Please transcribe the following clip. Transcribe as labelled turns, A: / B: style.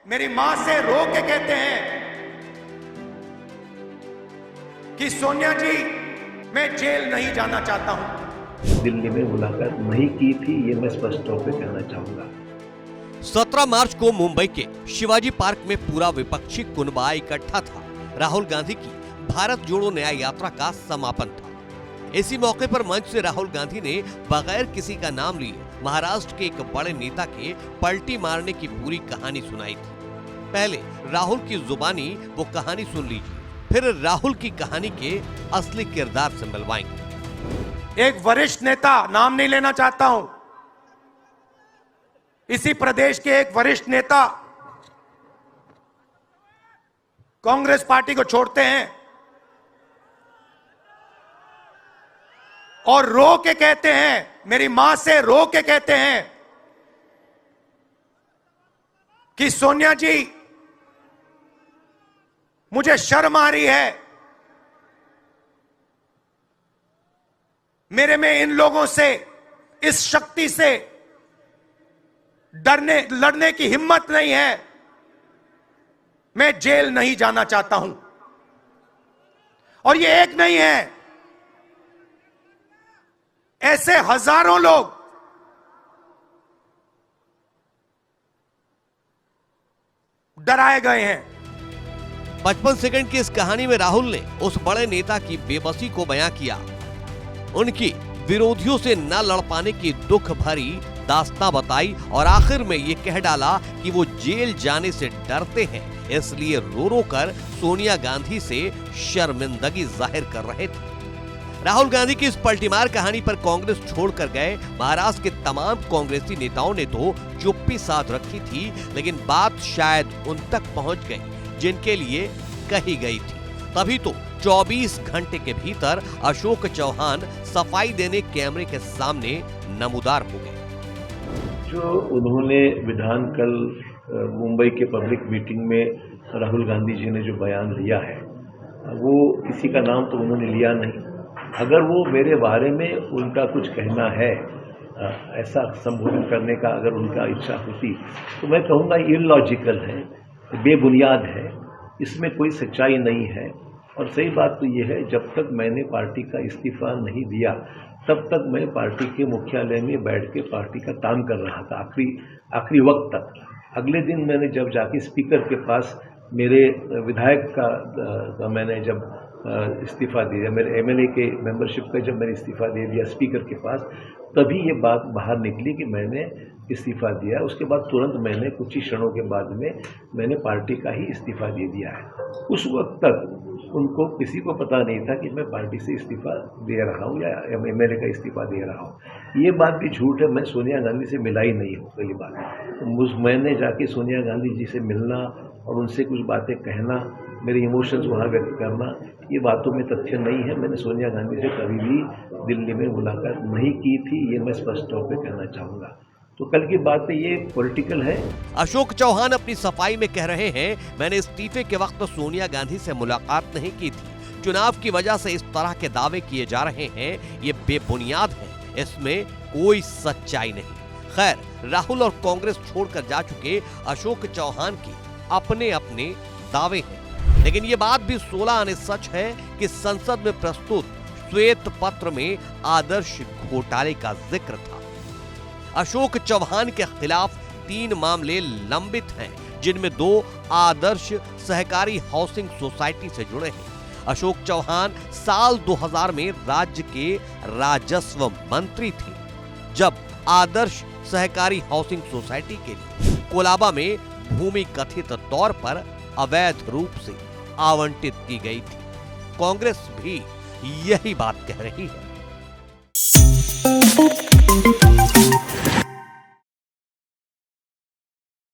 A: मेरी मां से रो के कहते हैं कि सोनिया जी मैं जेल नहीं जाना चाहता हूं।
B: दिल्ली में मुलाकात नहीं की थी, ये मैं स्पष्ट तौर पे कहना चाहूंगा।
C: 17 मार्च को मुंबई के शिवाजी पार्क में पूरा विपक्षी कुनबा इकट्ठा था। राहुल गांधी की भारत जोड़ो न्याय यात्रा का समापन था। इसी मौके पर मंच से राहुल गांधी ने बगैर किसी का नाम लिए महाराष्ट्र के एक बड़े नेता के पलटी मारने की पूरी कहानी सुनाई थी। पहले राहुल की जुबानी वो कहानी सुन लीजिए, फिर राहुल की कहानी के असली किरदार से मिलवाएंगे।
A: एक वरिष्ठ नेता, नाम नहीं लेना चाहता हूं, इसी प्रदेश के एक वरिष्ठ नेता कांग्रेस पार्टी को छोड़ते हैं और रो के कहते हैं, मेरी मां से रो के कहते हैं कि सोनिया जी मुझे शर्म आ रही है, मेरे में इन लोगों से, इस शक्ति से लड़ने की हिम्मत नहीं है, मैं जेल नहीं जाना चाहता हूं। और ये एक नहीं है, ऐसे हजारों लोग डराए गए हैं।
C: 55 सेकंड की इस कहानी में राहुल ने उस बड़े नेता की बेबसी को बयां किया, उनकी विरोधियों से न लड़ पाने की दुख भरी दास्तां बताई और आखिर में ये कह डाला कि वो जेल जाने से डरते हैं, इसलिए रो रो कर सोनिया गांधी से शर्मिंदगी जाहिर कर रहे थे। राहुल गांधी की इस पलटीमार कहानी पर कांग्रेस छोड़कर गए महाराष्ट्र के तमाम कांग्रेसी नेताओं ने तो चुप्पी साध रखी थी, लेकिन बात शायद उन तक पहुंच गई जिनके लिए कही गई थी। तभी तो 24 घंटे के भीतर अशोक चौहान सफाई देने कैमरे के सामने नमूदार हो गए।
B: जो उन्होंने विधान कल मुंबई के पब्लिक मीटिंग में राहुल गांधी जी ने जो बयान दिया है, वो किसी का नाम तो उन्होंने लिया नहीं। अगर वो मेरे बारे में उनका कुछ कहना है, ऐसा संबोधन करने का अगर उनका इच्छा होती, तो मैं कहूँगा इलॉजिकल है, बेबुनियाद है, इसमें कोई सच्चाई नहीं है। और सही बात तो ये है, जब तक मैंने पार्टी का इस्तीफा नहीं दिया तब तक मैं पार्टी के मुख्यालय में बैठ के पार्टी का काम कर रहा था आखिरी वक्त तक। अगले दिन मैंने जब जाके स्पीकर के पास मेरे विधायक का मैंने जब इस्तीफा दिया, मेरे एमएलए के मेंबरशिप का जब मैंने इस्तीफा दे दिया स्पीकर के पास, तभी ये बात बाहर निकली कि मैंने इस्तीफा दिया। उसके बाद तुरंत मैंने कुछ ही क्षणों के बाद में मैंने पार्टी का ही इस्तीफा दे दिया है। उस वक्त तक उनको किसी को पता नहीं था कि मैं पार्टी से इस्तीफा दे रहा हूँ या एमएलए का इस्तीफा दे रहा हूँ। ये बात भी झूठ है, मैं सोनिया गांधी से मिला ही नहीं हूँ। पहली बात, मैंने जाके सोनिया गांधी जी से मिलना और उनसे कुछ बातें कहना, मेरे इमोशंस वहाँ व्यक्त करना, ये बातों में तथ्य नहीं है। मैंने सोनिया गांधी से कभी भी दिल्ली में मुलाकात नहीं की थी, ये मैं स्पष्ट तौर पे कहना चाहूँगा। तो कल की बात है, ये पॉलिटिकल है।
C: अशोक चौहान अपनी सफाई में कह रहे हैं, मैंने इस्तीफे के वक्त सोनिया गांधी से मुलाकात नहीं की थी। चुनाव की वजह से इस तरह के दावे किए जा रहे हैं, ये बेबुनियाद है, इसमें कोई सच्चाई नहीं। खैर, राहुल और कांग्रेस छोड़कर जा चुके अशोक चौहान की अपने अपने दावे हैं, लेकिन ये बात भी 16 आने सच है कि संसद में प्रस्तुत श्वेत पत्र में आदर्श घोटाले का जिक्र था। अशोक चौहान के खिलाफ 3 मामले लंबित हैं, जिनमें 2 आदर्श सहकारी हाउसिंग सोसाइटी से जुड़े हैं। अशोक चौहान साल 2000 में राज्य के राजस्व मंत्री थे, जब आदर्श सहकारी हाउसिंग सोसाइटी के लिए कोलाबा में भूमि कथित तौर पर अवैध रूप से आवंटित की गई थी। कांग्रेस भी यही बात कह रही है।